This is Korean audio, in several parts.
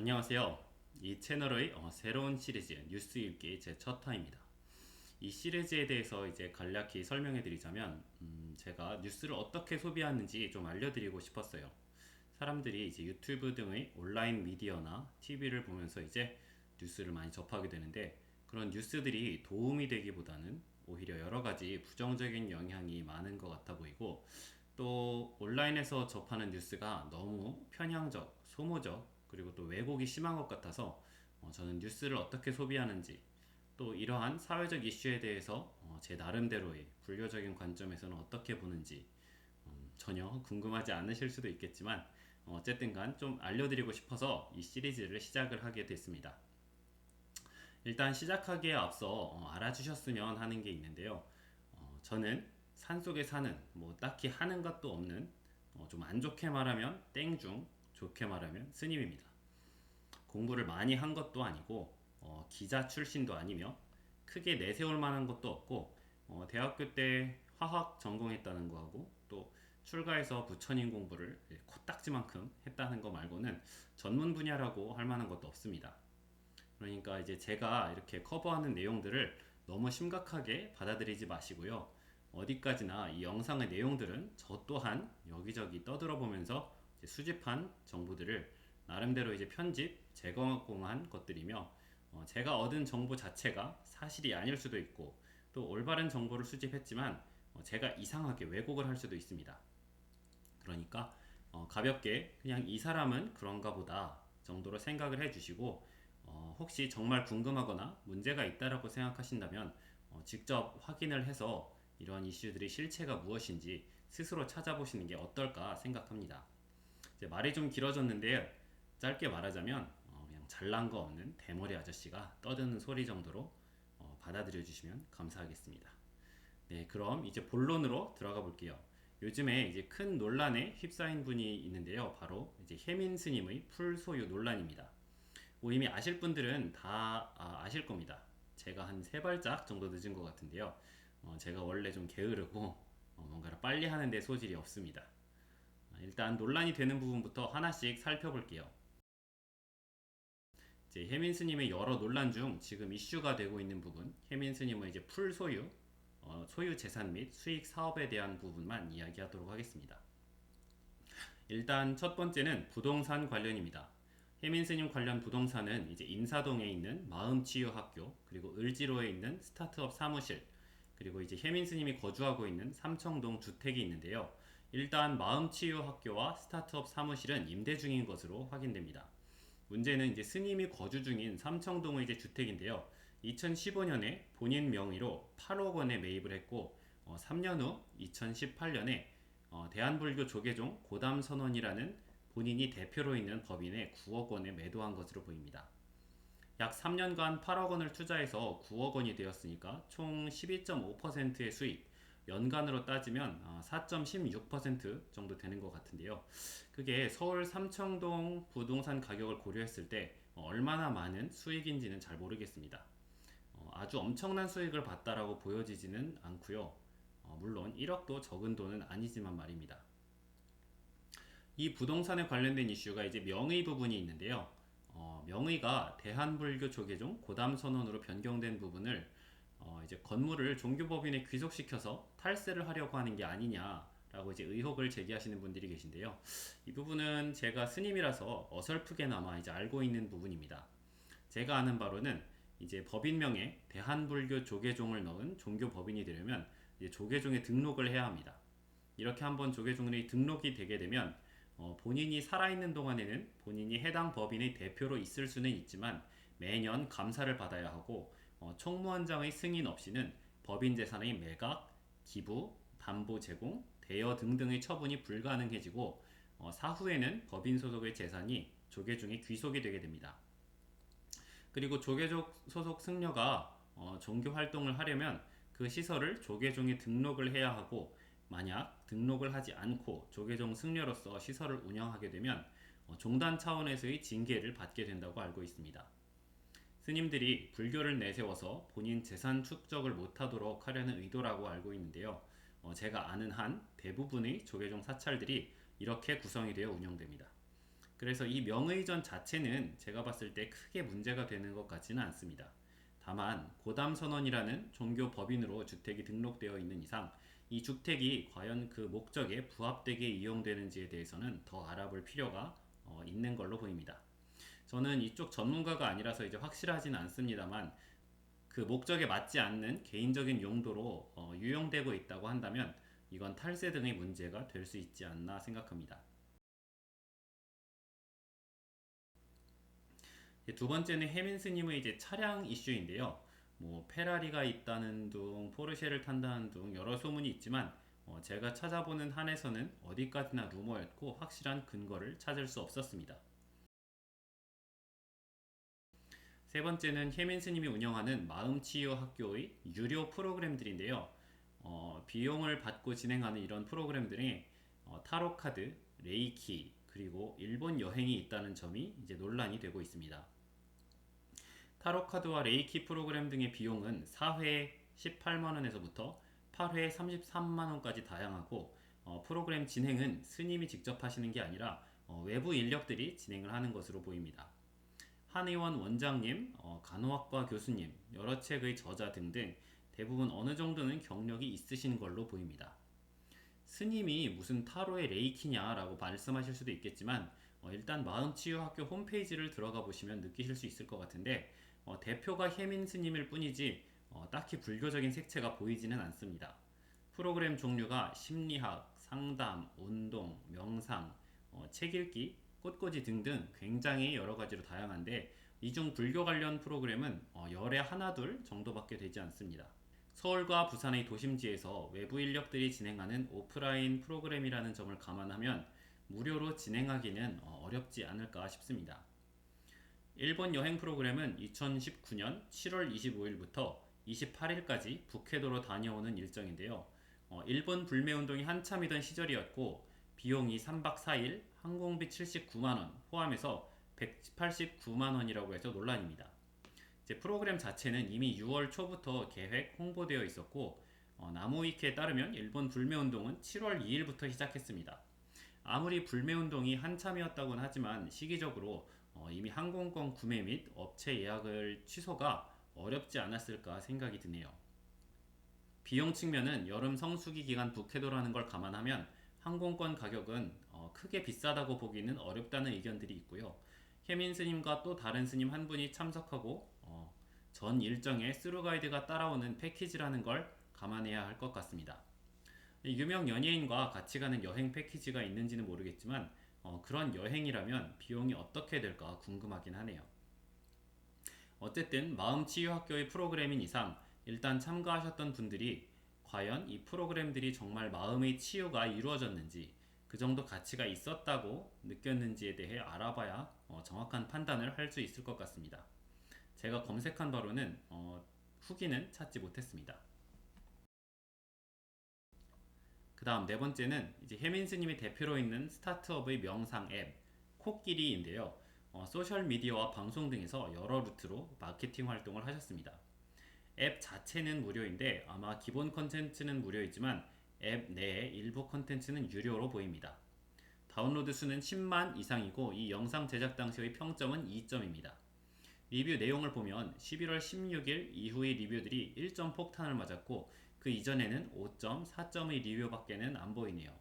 안녕하세요. 이 채널의 새로운 시리즈 뉴스 읽기 제 첫 화입니다. 이 시리즈에 대해서 이제 간략히 설명해 드리자면 제가 뉴스를 어떻게 소비하는지 좀 알려드리고 싶었어요. 사람들이 이제 유튜브 등의 온라인 미디어나 TV를 보면서 이제 뉴스를 많이 접하게 되는데, 그런 뉴스들이 도움이 되기보다는 오히려 여러 가지 부정적인 영향이 많은 것 같아 보이고, 또 온라인에서 접하는 뉴스가 너무 편향적, 소모적, 그리고 또 왜곡이 심한 것 같아서 저는 뉴스를 어떻게 소비하는지, 또 이러한 사회적 이슈에 대해서 제 나름대로의 불교적인 관점에서는 어떻게 보는지 전혀 궁금하지 않으실 수도 있겠지만, 어쨌든 간 좀 알려드리고 싶어서 이 시리즈를 시작을 하게 됐습니다. 일단 시작하기에 앞서 알아주셨으면 하는 게 있는데요. 저는 산속에 사는, 뭐 딱히 하는 것도 없는, 좀 안 좋게 말하면 땡중, 좋게 말하면 스님입니다. 공부를 많이 한 것도 아니고 기자 출신도 아니며 크게 내세울 만한 것도 없고, 대학교 때 화학 전공했다는 거하고 또 출가해서 부처님 공부를 코딱지만큼 했다는 거 말고는 전문 분야라고 할 만한 것도 없습니다. 그러니까 이제 제가 이렇게 커버하는 내용들을 너무 심각하게 받아들이지 마시고요. 어디까지나 이 영상의 내용들은 저 또한 여기저기 떠들어 보면서 수집한 정보들을 나름대로 이제 편집, 제공한 것들이며, 제가 얻은 정보 자체가 사실이 아닐 수도 있고, 또 올바른 정보를 수집했지만 제가 이상하게 왜곡을 할 수도 있습니다. 그러니까 가볍게 그냥 이 사람은 그런가 보다 정도로 생각을 해주시고, 혹시 정말 궁금하거나 문제가 있다라고 생각하신다면 직접 확인을 해서 이런 이슈들의 실체가 무엇인지 스스로 찾아보시는 게 어떨까 생각합니다. 이제 말이 좀 길어졌는데요. 짧게 말하자면 그냥 잘난 거 없는 대머리 아저씨가 떠드는 소리 정도로 받아들여 주시면 감사하겠습니다. 네, 그럼 이제 본론으로 들어가 볼게요. 요즘에 이제 큰 논란에 휩싸인 분이 있는데요. 바로 이제 혜민 스님의 풀 소유 논란입니다. 뭐 이미 아실 분들은 다 아실 겁니다. 제가 한 세 발짝 정도 늦은 것 같은데요. 제가 원래 좀 게으르고 뭔가를 빨리 하는데 소질이 없습니다. 일단 논란이 되는 부분부터 하나씩 살펴볼게요. 이제 혜민 스님의 여러 논란 중 지금 이슈가 되고 있는 부분, 혜민 스님의 이제 풀 소유, 소유 재산 및 수익 사업에 대한 부분만 이야기하도록 하겠습니다. 일단 첫 번째는 부동산 관련입니다. 혜민 스님 관련 부동산은 이제 인사동에 있는 마음치유학교, 그리고 을지로에 있는 스타트업 사무실, 그리고 이제 혜민 스님이 거주하고 있는 삼청동 주택이 있는데요. 일단 마음치유학교와 스타트업 사무실은 임대 중인 것으로 확인됩니다. 문제는 이제 스님이 거주 중인 삼청동의 이제 주택인데요. 2015년에 본인 명의로 8억 원에 매입을 했고, 3년 후 2018년에 대한불교 조계종 고담선원이라는 본인이 대표로 있는 법인에 9억 원에 매도한 것으로 보입니다. 약 3년간 8억 원을 투자해서 9억 원이 되었으니까 총 12.5%의 수익, 연간으로 따지면 4.16% 정도 되는 것 같은데요. 그게 서울 삼청동 부동산 가격을 고려했을 때 얼마나 많은 수익인지는 잘 모르겠습니다. 아주 엄청난 수익을 봤다라고 보여지지는 않고요. 물론 1억도 적은 돈은 아니지만 말입니다. 이 부동산에 관련된 이슈가 이제 명의 부분이 있는데요. 명의가 대한불교 조계종 고담선언으로 변경된 부분을 이제 건물을 종교법인에 귀속시켜서 탈세를 하려고 하는 게 아니냐라고 이제 의혹을 제기하시는 분들이 계신데요. 이 부분은 제가 스님이라서 어설프게나마 이제 알고 있는 부분입니다. 제가 아는 바로는 이제 법인명에 대한불교 조계종을 넣은 종교법인이 되려면 이제 조계종에 등록을 해야 합니다. 이렇게 한번 조계종이 등록이 되게 되면 본인이 살아있는 동안에는 본인이 해당 법인의 대표로 있을 수는 있지만 매년 감사를 받아야 하고, 총무원장의 승인 없이는 법인 재산의 매각, 기부, 담보 제공, 대여 등등의 처분이 불가능해지고, 사후에는 법인 소속의 재산이 조계종에 귀속이 되게 됩니다. 그리고 조계종 소속 승려가 종교 활동을 하려면 그 시설을 조계종에 등록을 해야 하고, 만약 등록을 하지 않고 조계종 승려로서 시설을 운영하게 되면 종단 차원에서의 징계를 받게 된다고 알고 있습니다. 스님들이 불교를 내세워서 본인 재산 축적을 못하도록 하려는 의도라고 알고 있는데요. 제가 아는 한 대부분의 조계종 사찰들이 이렇게 구성이 되어 운영됩니다. 그래서 이 명의전 자체는 제가 봤을 때 크게 문제가 되는 것 같지는 않습니다. 다만 고담선언이라는 종교 법인으로 주택이 등록되어 있는 이상 이 주택이 과연 그 목적에 부합되게 이용되는지에 대해서는 더 알아볼 필요가 있는 걸로 보입니다. 저는 이쪽 전문가가 아니라서 이제 확실하진 않습니다만 그 목적에 맞지 않는 개인적인 용도로 유용되고 있다고 한다면 이건 탈세 등의 문제가 될 수 있지 않나 생각합니다. 두 번째는 해민스님의 이제 차량 이슈인데요. 뭐 페라리가 있다는 둥, 포르쉐를 탄다는 둥 여러 소문이 있지만 제가 찾아보는 한에서는 어디까지나 루머였고 확실한 근거를 찾을 수 없었습니다. 세 번째는 혜민스님이 운영하는 마음치유 학교의 유료 프로그램들인데요. 비용을 받고 진행하는 이런 프로그램들이 타로 카드, 레이키, 그리고 일본 여행이 있다는 점이 이제 논란이 되고 있습니다. 타로 카드와 레이키 프로그램 등의 비용은 4회 18만 원에서부터 8회 33만 원까지 다양하고 프로그램 진행은 스님이 직접 하시는 게 아니라 외부 인력들이 진행을 하는 것으로 보입니다. 한의원 원장님, 간호학과 교수님, 여러 책의 저자 등등 대부분 어느 정도는 경력이 있으신 걸로 보입니다. 스님이 무슨 타로의 레이키냐라고 말씀하실 수도 있겠지만 일단 마음치유학교 홈페이지를 들어가 보시면 느끼실 수 있을 것 같은데 대표가 혜민 스님일 뿐이지 딱히 불교적인 색채가 보이지는 않습니다. 프로그램 종류가 심리학, 상담, 운동, 명상, 책 읽기, 꽃꽂이 등등 굉장히 여러 가지로 다양한데 이 중 불교 관련 프로그램은 열에 하나둘 정도밖에 되지 않습니다. 서울과 부산의 도심지에서 외부 인력들이 진행하는 오프라인 프로그램이라는 점을 감안하면 무료로 진행하기는 어렵지 않을까 싶습니다. 일본 여행 프로그램은 2019년 7월 25일부터 28일까지 북해도로 다녀오는 일정인데요. 일본 불매운동이 한참이던 시절이었고 비용이 3박 4일 항공비 79만원 포함해서 189만원이라고 해서 논란입니다. 이제 프로그램 자체는 이미 6월 초부터 계획 홍보되어 있었고 나무위키에 따르면 일본 불매운동은 7월 2일부터 시작했습니다. 아무리 불매운동이 한참이었다고는 하지만 시기적으로 이미 항공권 구매 및 업체 예약을 취소가 어렵지 않았을까 생각이 드네요. 비용 측면은 여름 성수기 기간 북해도라는 걸 감안하면 항공권 가격은 크게 비싸다고 보기는 어렵다는 의견들이 있고요. 혜민 스님과 또 다른 스님 한 분이 참석하고 전 일정에 스루 가이드가 따라오는 패키지라는 걸 감안해야 할 것 같습니다. 유명 연예인과 같이 가는 여행 패키지가 있는지는 모르겠지만 그런 여행이라면 비용이 어떻게 될까 궁금하긴 하네요. 어쨌든 마음치유학교의 프로그램인 이상 일단 참가하셨던 분들이 과연 이 프로그램들이 정말 마음의 치유가 이루어졌는지 그 정도 가치가 있었다고 느꼈는지에 대해 알아봐야 정확한 판단을 할 수 있을 것 같습니다. 제가 검색한 바로는 후기는 찾지 못했습니다. 그 다음 네 번째는 이제 혜민 스님이 대표로 있는 스타트업의 명상 앱 코끼리인데요. 소셜 미디어와 방송 등에서 여러 루트로 마케팅 활동을 하셨습니다. 앱 자체는 무료인데 아마 기본 컨텐츠는 무료이지만 앱 내의 일부 컨텐츠는 유료로 보입니다. 다운로드 수는 10만 이상이고 이 영상 제작 당시의 평점은 2점입니다. 리뷰 내용을 보면 11월 16일 이후의 리뷰들이 1점 폭탄을 맞았고 그 이전에는 5점, 4점의 리뷰밖에는 안 보이네요.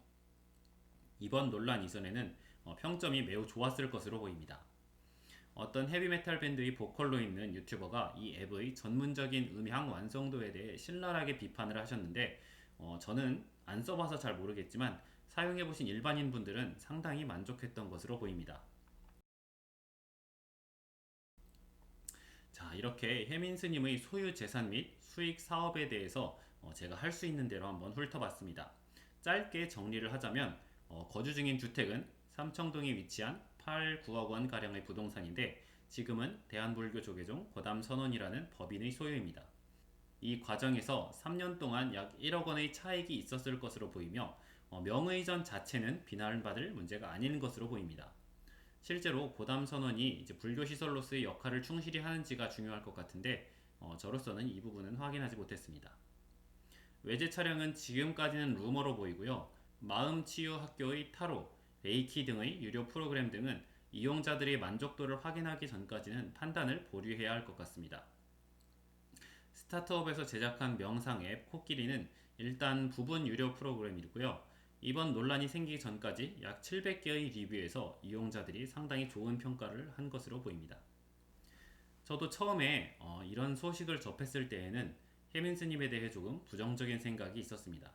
이번 논란 이전에는 평점이 매우 좋았을 것으로 보입니다. 어떤 헤비메탈 밴드의 보컬로 있는 유튜버가 이 앱의 전문적인 음향 완성도에 대해 신랄하게 비판을 하셨는데 저는 안 써봐서 잘 모르겠지만 사용해보신 일반인 분들은 상당히 만족했던 것으로 보입니다. 자, 이렇게 혜민 스님의 소유 재산 및 수익 사업에 대해서 제가 할 수 있는 대로 한번 훑어봤습니다. 짧게 정리를 하자면 거주 중인 주택은 삼청동에 위치한 8, 9억 원 가량의 부동산인데 지금은 대한불교조계종 고담선원이라는 법인의 소유입니다. 이 과정에서 3년 동안 약 1억 원의 차익이 있었을 것으로 보이며 명의전 자체는 비난받을 문제가 아닌 것으로 보입니다. 실제로 고담선원이 이제 불교시설로서의 역할을 충실히 하는지가 중요할 것 같은데 저로서는 이 부분은 확인하지 못했습니다. 외제 촬영은 지금까지는 루머로 보이고요. 마음치유 학교의 타로, 레이키 등의 유료 프로그램 등은 이용자들의 만족도를 확인하기 전까지는 판단을 보류해야 할 것 같습니다. 스타트업에서 제작한 명상 앱 코끼리는 일단 부분 유료 프로그램이고요. 이번 논란이 생기기 전까지 약 700개의 리뷰에서 이용자들이 상당히 좋은 평가를 한 것으로 보입니다. 저도 처음에 이런 소식을 접했을 때에는 혜민스님에 대해 조금 부정적인 생각이 있었습니다.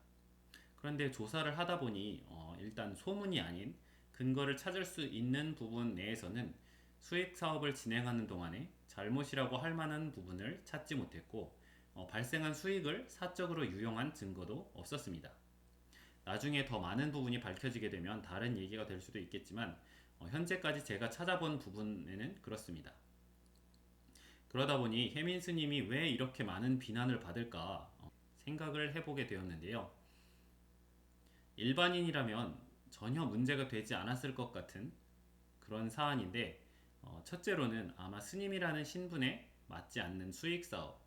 그런데 조사를 하다 보니 일단 소문이 아닌 근거를 찾을 수 있는 부분 내에서는 수익 사업을 진행하는 동안에 잘못이라고 할 만한 부분을 찾지 못했고 발생한 수익을 사적으로 유용한 증거도 없었습니다. 나중에 더 많은 부분이 밝혀지게 되면 다른 얘기가 될 수도 있겠지만 현재까지 제가 찾아본 부분에는 그렇습니다. 그러다 보니 혜민 스님이 왜 이렇게 많은 비난을 받을까 생각을 해보게 되었는데요. 일반인이라면 전혀 문제가 되지 않았을 것 같은 그런 사안인데 첫째로는 아마 스님이라는 신분에 맞지 않는 수익 사업,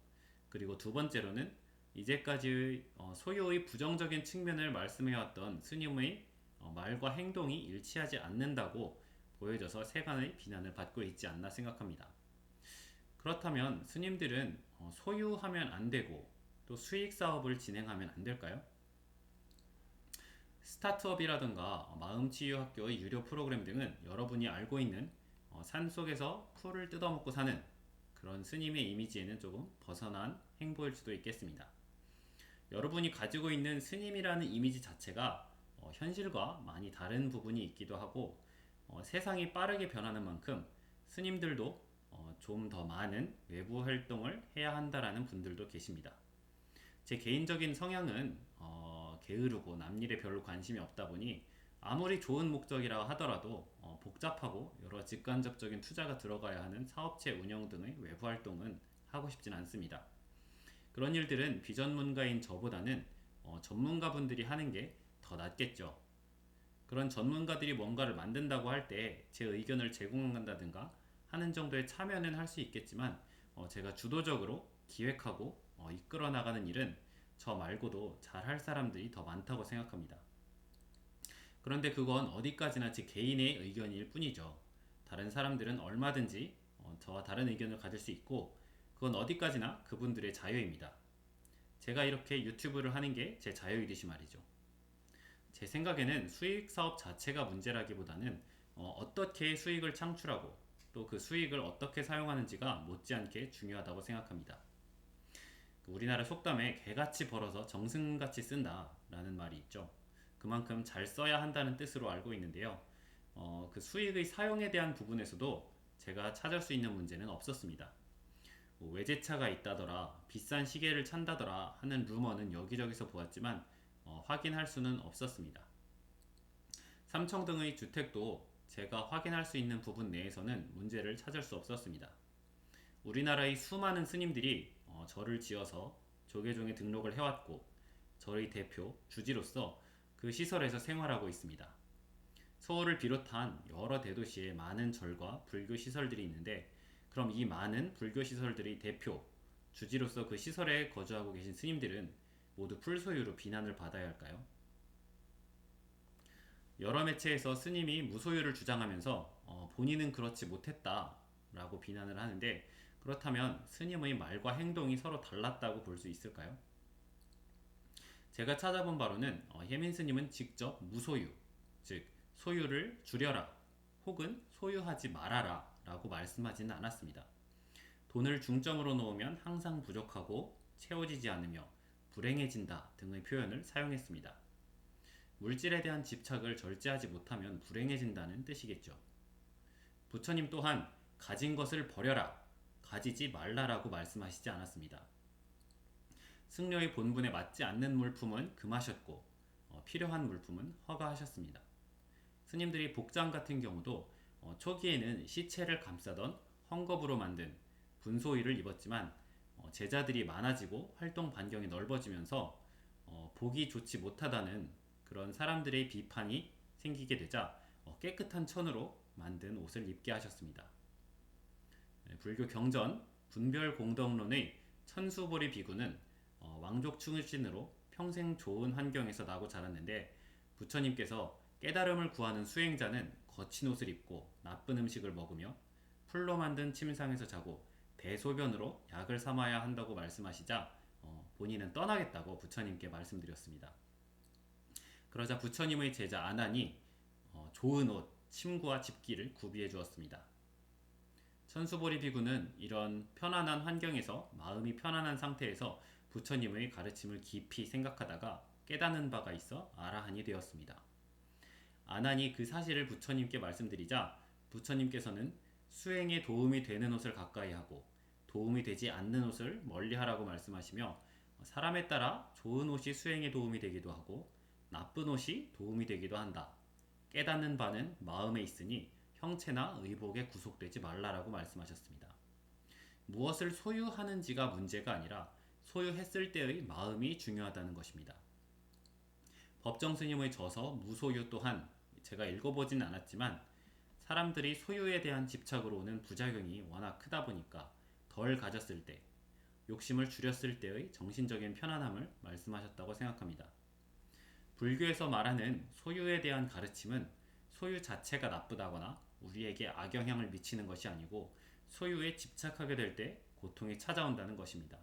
그리고 두 번째로는 이제까지 소유의 부정적인 측면을 말씀해왔던 스님의 말과 행동이 일치하지 않는다고 보여져서 세간의 비난을 받고 있지 않나 생각합니다. 그렇다면 스님들은 소유하면 안 되고 또 수익 사업을 진행하면 안 될까요? 스타트업이라든가 마음치유학교의 유료 프로그램 등은 여러분이 알고 있는 산속에서 풀을 뜯어먹고 사는 그런 스님의 이미지에는 조금 벗어난 행보일 수도 있겠습니다. 여러분이 가지고 있는 스님이라는 이미지 자체가 현실과 많이 다른 부분이 있기도 하고 세상이 빠르게 변하는 만큼 스님들도 좀 더 많은 외부 활동을 해야 한다라는 분들도 계십니다. 제 개인적인 성향은 게으르고 남일에 별로 관심이 없다 보니 아무리 좋은 목적이라 하더라도 복잡하고 여러 직간접적인 투자가 들어가야 하는 사업체 운영 등의 외부 활동은 하고 싶진 않습니다. 그런 일들은 비전문가인 저보다는 전문가분들이 하는 게 더 낫겠죠. 그런 전문가들이 뭔가를 만든다고 할 때 제 의견을 제공한다든가 하는 정도의 참여는 할 수 있겠지만 제가 주도적으로 기획하고 이끌어 나가는 일은 저 말고도 잘할 사람들이 더 많다고 생각합니다. 그런데 그건 어디까지나 제 개인의 의견일 뿐이죠. 다른 사람들은 얼마든지 저와 다른 의견을 가질 수 있고 그건 어디까지나 그분들의 자유입니다. 제가 이렇게 유튜브를 하는 게 제 자유이듯이 말이죠. 제 생각에는 수익 사업 자체가 문제라기보다는 어떻게 수익을 창출하고 또 그 수익을 어떻게 사용하는지가 못지않게 중요하다고 생각합니다. 우리나라 속담에 개같이 벌어서 정승같이 쓴다 라는 말이 있죠. 그만큼 잘 써야 한다는 뜻으로 알고 있는데요. 그 수익의 사용에 대한 부분에서도 제가 찾을 수 있는 문제는 없었습니다. 외제차가 있다더라, 비싼 시계를 찬다더라 하는 루머는 여기저기서 보았지만 확인할 수는 없었습니다. 삼청 등의 주택도 제가 확인할 수 있는 부분 내에서는 문제를 찾을 수 없었습니다. 우리나라의 수많은 스님들이 절을 지어서 조계종에 등록을 해왔고 절의 대표, 주지로서 그 시설에서 생활하고 있습니다. 서울을 비롯한 여러 대도시에 많은 절과 불교 시설들이 있는데 그럼 이 많은 불교 시설들의 대표, 주지로서 그 시설에 거주하고 계신 스님들은 모두 풀소유로 비난을 받아야 할까요? 여러 매체에서 스님이 무소유를 주장하면서 본인은 그렇지 못했다 라고 비난을 하는데 그렇다면 스님의 말과 행동이 서로 달랐다고 볼 수 있을까요? 제가 찾아본 바로는 혜민 스님은 직접 무소유, 즉 소유를 줄여라 혹은 소유하지 말아라 라고 말씀하지는 않았습니다. 돈을 중점으로 놓으면 항상 부족하고 채워지지 않으며 불행해진다 등의 표현을 사용했습니다. 물질에 대한 집착을 절제하지 못하면 불행해진다는 뜻이겠죠. 부처님 또한 가진 것을 버려라, 가지지 말라라고 말씀하시지 않았습니다. 승려의 본분에 맞지 않는 물품은 금하셨고 필요한 물품은 허가하셨습니다. 스님들이 복장 같은 경우도 초기에는 시체를 감싸던 헝겊으로 만든 분소의를 입었지만 제자들이 많아지고 활동 반경이 넓어지면서 보기 좋지 못하다는 그런 사람들의 비판이 생기게 되자 깨끗한 천으로 만든 옷을 입게 하셨습니다. 불교 경전 분별공덕론의 천수보리 비구는 왕족 출신으로 평생 좋은 환경에서 나고 자랐는데 부처님께서 깨달음을 구하는 수행자는 거친 옷을 입고 나쁜 음식을 먹으며 풀로 만든 침상에서 자고 대소변으로 약을 삼아야 한다고 말씀하시자 본인은 떠나겠다고 부처님께 말씀드렸습니다. 그러자 부처님의 제자 아난이 좋은 옷, 침구와 집기를 구비해 주었습니다. 천수보리 비구는 이런 편안한 환경에서 마음이 편안한 상태에서 부처님의 가르침을 깊이 생각하다가 깨닫는 바가 있어 아라한이 되었습니다. 아난이 그 사실을 부처님께 말씀드리자 부처님께서는 수행에 도움이 되는 옷을 가까이 하고 도움이 되지 않는 옷을 멀리 하라고 말씀하시며 사람에 따라 좋은 옷이 수행에 도움이 되기도 하고 나쁜 옷이 도움이 되기도 한다. 깨닫는 바는 마음에 있으니 형체나 의복에 구속되지 말라라고 말씀하셨습니다. 무엇을 소유하는지가 문제가 아니라 소유했을 때의 마음이 중요하다는 것입니다. 법정 스님의 저서 무소유 또한 제가 읽어보진 않았지만 사람들이 소유에 대한 집착으로 오는 부작용이 워낙 크다 보니까 덜 가졌을 때, 욕심을 줄였을 때의 정신적인 편안함을 말씀하셨다고 생각합니다. 불교에서 말하는 소유에 대한 가르침은 소유 자체가 나쁘다거나 우리에게 악영향을 미치는 것이 아니고 소유에 집착하게 될 때 고통이 찾아온다는 것입니다.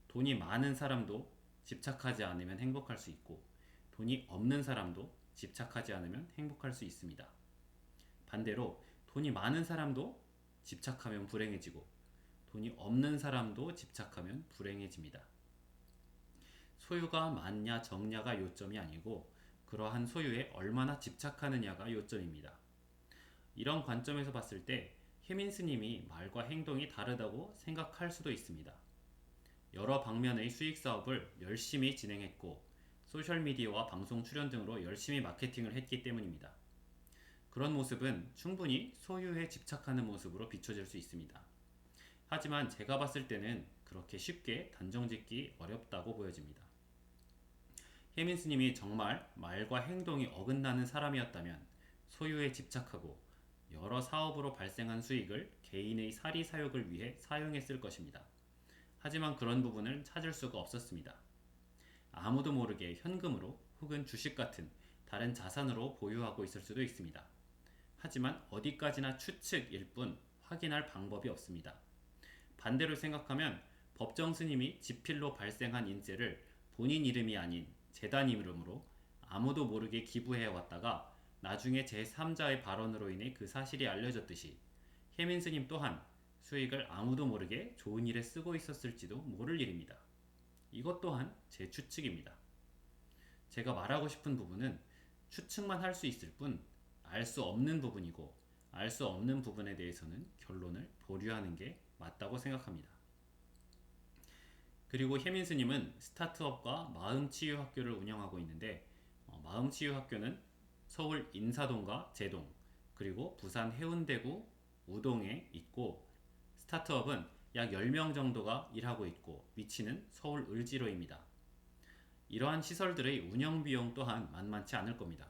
돈이 많은 사람도 집착하지 않으면 행복할 수 있고 돈이 없는 사람도 집착하지 않으면 행복할 수 있습니다. 반대로 돈이 많은 사람도 집착하면 불행해지고 돈이 없는 사람도 집착하면 불행해집니다. 소유가 많냐 적냐가 요점이 아니고 그러한 소유에 얼마나 집착하느냐가 요점입니다. 이런 관점에서 봤을 때 혜민 스님이 말과 행동이 다르다고 생각할 수도 있습니다. 여러 방면의 수익 사업을 열심히 진행했고 소셜미디어와 방송 출연 등으로 열심히 마케팅을 했기 때문입니다. 그런 모습은 충분히 소유에 집착하는 모습으로 비춰질 수 있습니다. 하지만 제가 봤을 때는 그렇게 쉽게 단정짓기 어렵다고 보여집니다. 혜민 스님이 정말 말과 행동이 어긋나는 사람이었다면 소유에 집착하고 여러 사업으로 발생한 수익을 개인의 사리사욕을 위해 사용했을 것입니다. 하지만 그런 부분을 찾을 수가 없었습니다. 아무도 모르게 현금으로 혹은 주식 같은 다른 자산으로 보유하고 있을 수도 있습니다. 하지만 어디까지나 추측일 뿐 확인할 방법이 없습니다. 반대로 생각하면 법정 스님이 지필로 발생한 인세를 본인 이름이 아닌 재단 이름으로 아무도 모르게 기부해 왔다가 나중에 제3자의 발언으로 인해 그 사실이 알려졌듯이 혜민 스님 또한 수익을 아무도 모르게 좋은 일에 쓰고 있었을지도 모를 일입니다. 이것 또한 제 추측입니다. 제가 말하고 싶은 부분은 추측만 할 수 있을 뿐 알 수 없는 부분이고 알 수 없는 부분에 대해서는 결론을 보류하는 게 맞다고 생각합니다. 그리고 혜민 스님은 스타트업과 마음치유학교를 운영하고 있는데 마음치유학교는 서울 인사동과 제동 그리고 부산 해운대구 우동에 있고 스타트업은 약 10명 정도가 일하고 있고 위치는 서울 을지로입니다. 이러한 시설들의 운영비용 또한 만만치 않을 겁니다.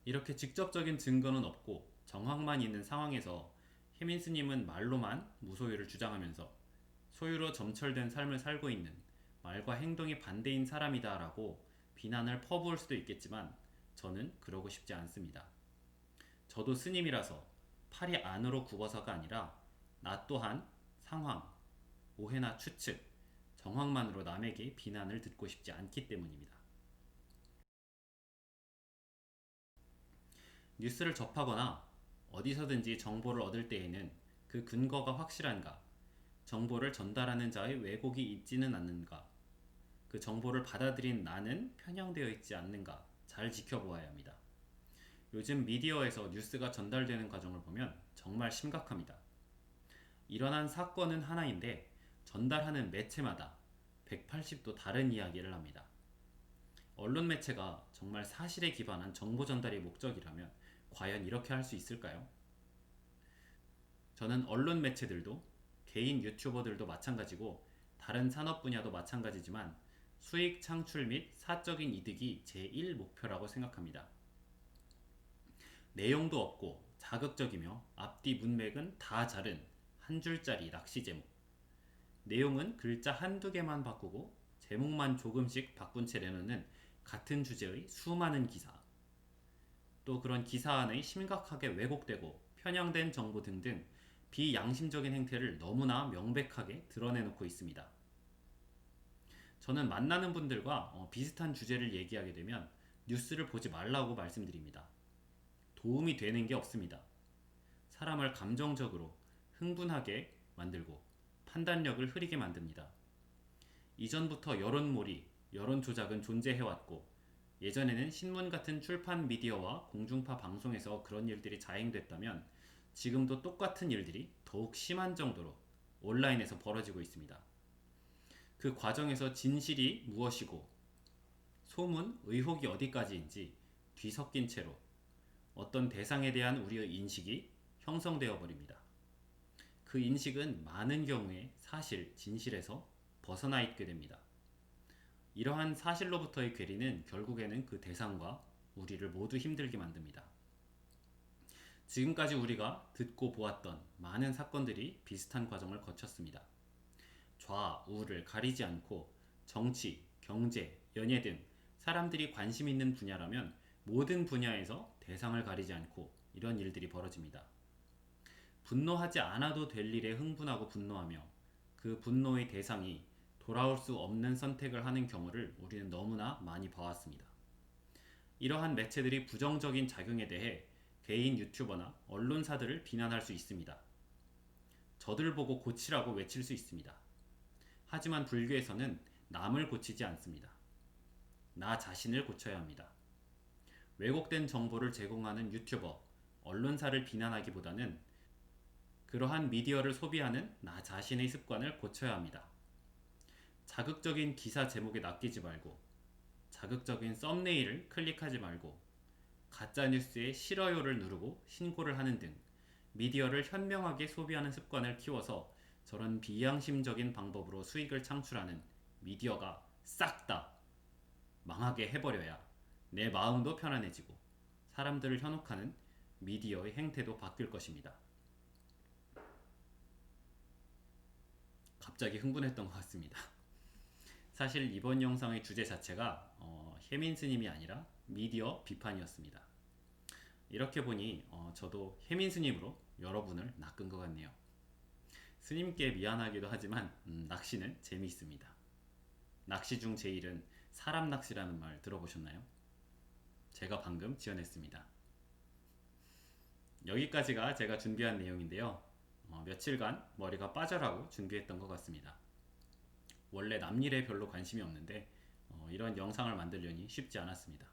이렇게 직접적인 증거는 없고 정황만 있는 상황에서 혜민 스님은 말로만 무소유를 주장하면서 소유로 점철된 삶을 살고 있는 말과 행동이 반대인 사람이다 라고 비난을 퍼부을 수도 있겠지만 저는 그러고 싶지 않습니다. 저도 스님이라서 팔이 안으로 굽어서가 아니라 나 또한 상황, 오해나 추측, 정황만으로 남에게 비난을 듣고 싶지 않기 때문입니다. 뉴스를 접하거나 어디서든지 정보를 얻을 때에는 그 근거가 확실한가, 정보를 전달하는 자의 왜곡이 있지는 않는가, 그 정보를 받아들인 나는 편향되어 있지 않는가 잘 지켜보아야 합니다. 요즘 미디어에서 뉴스가 전달되는 과정을 보면 정말 심각합니다. 일어난 사건은 하나인데 전달하는 매체마다 180도 다른 이야기를 합니다. 언론 매체가 정말 사실에 기반한 정보 전달이 목적이라면 과연 이렇게 할 수 있을까요? 저는 언론 매체들도 개인 유튜버들도 마찬가지고 다른 산업 분야도 마찬가지지만 수익 창출 및 사적인 이득이 제1 목표라고 생각합니다. 내용도 없고 자극적이며 앞뒤 문맥은 다 자른 한 줄짜리 낚시 제목. 내용은 글자 한두 개만 바꾸고 제목만 조금씩 바꾼 채 내놓는 같은 주제의 수많은 기사. 또 그런 기사 안에 심각하게 왜곡되고 편향된 정보 등등 비양심적인 행태를 너무나 명백하게 드러내놓고 있습니다. 저는 만나는 분들과 비슷한 주제를 얘기하게 되면 뉴스를 보지 말라고 말씀드립니다. 도움이 되는 게 없습니다. 사람을 감정적으로 흥분하게 만들고 판단력을 흐리게 만듭니다. 이전부터 여론몰이, 여론 조작은 존재해왔고 예전에는 신문 같은 출판 미디어와 공중파 방송에서 그런 일들이 자행됐다면 지금도 똑같은 일들이 더욱 심한 정도로 온라인에서 벌어지고 있습니다. 그 과정에서 진실이 무엇이고 소문, 의혹이 어디까지인지 뒤섞인 채로 어떤 대상에 대한 우리의 인식이 형성되어 버립니다. 그 인식은 많은 경우에 사실, 진실에서 벗어나 있게 됩니다. 이러한 사실로부터의 괴리는 결국에는 그 대상과 우리를 모두 힘들게 만듭니다. 지금까지 우리가 듣고 보았던 많은 사건들이 비슷한 과정을 거쳤습니다. 좌우를 가리지 않고 정치, 경제, 연예 등 사람들이 관심 있는 분야라면 모든 분야에서 대상을 가리지 않고 이런 일들이 벌어집니다. 분노하지 않아도 될 일에 흥분하고 분노하며 그 분노의 대상이 돌아올 수 없는 선택을 하는 경우를 우리는 너무나 많이 봐왔습니다. 이러한 매체들이 부정적인 작용에 대해 개인 유튜버나 언론사들을 비난할 수 있습니다. 저들 보고 고치라고 외칠 수 있습니다. 하지만 불교에서는 남을 고치지 않습니다. 나 자신을 고쳐야 합니다. 왜곡된 정보를 제공하는 유튜버, 언론사를 비난하기보다는 그러한 미디어를 소비하는 나 자신의 습관을 고쳐야 합니다. 자극적인 기사 제목에 낚이지 말고 자극적인 썸네일을 클릭하지 말고 가짜뉴스에 싫어요를 누르고 신고를 하는 등 미디어를 현명하게 소비하는 습관을 키워서 저런 비양심적인 방법으로 수익을 창출하는 미디어가 싹 다 망하게 해버려야 내 마음도 편안해지고 사람들을 현혹하는 미디어의 행태도 바뀔 것입니다. 갑자기 흥분했던 것 같습니다. 사실 이번 영상의 주제 자체가 혜민 스님이 아니라 미디어 비판이었습니다. 이렇게 보니 저도 혜민 스님으로 여러분을 낚은 것 같네요. 스님께 미안하기도 하지만 낚시는 재미있습니다. 낚시 중 제일은 사람 낚시라는 말 들어보셨나요? 제가 방금 지어냈습니다. 여기까지가 제가 준비한 내용인데요. 며칠간 머리가 빠져라고 준비했던 것 같습니다. 원래 남일에 별로 관심이 없는데 이런 영상을 만들려니 쉽지 않았습니다.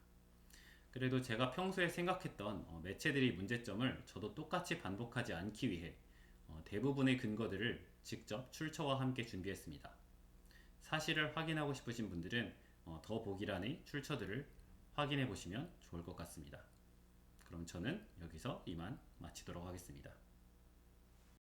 그래도 제가 평소에 생각했던 매체들의 문제점을 저도 똑같이 반복하지 않기 위해 대부분의 근거들을 직접 출처와 함께 준비했습니다. 사실을 확인하고 싶으신 분들은 더보기란의 출처들을 확인해 보시면 좋을 것 같습니다. 그럼 저는 여기서 이만 마치도록 하겠습니다.